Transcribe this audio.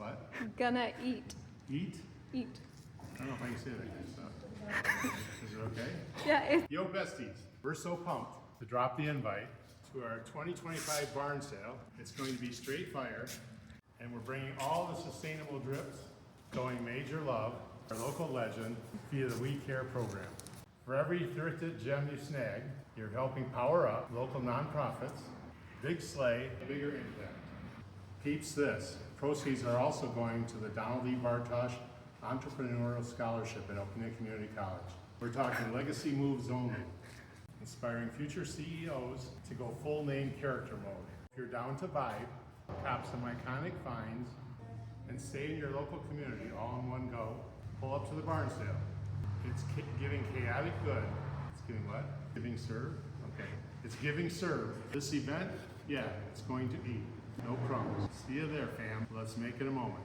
what? Gonna eat. Eat? Eat. I don't know if I can say that good stuff. Is it okay? Yeah, Yo, besties, we're so pumped to drop the invite to our 2025 barn sale. It's going to be straight fire, and we're bringing all the sustainable drips, showing major love, our local legend, via the We Care program. For every thrifted gem you snag, you're helping power up local nonprofits, big sleigh, bigger impact. Peeps this, proceeds are also going to the Donald E. Bartosh Entrepreneurial Scholarship at Oakland Community College. We're talking legacy moves only, inspiring future CEOs to go full name character mode. If you're down to vibe, cop some iconic finds, and stay in your local community all in one go, pull up to the barn sale. It's giving chaotic good. It's giving what? Giving serve? Okay. It's giving serve. This event, yeah, it's going to eat. No crumbs. See you there, fam. Let's make it a moment.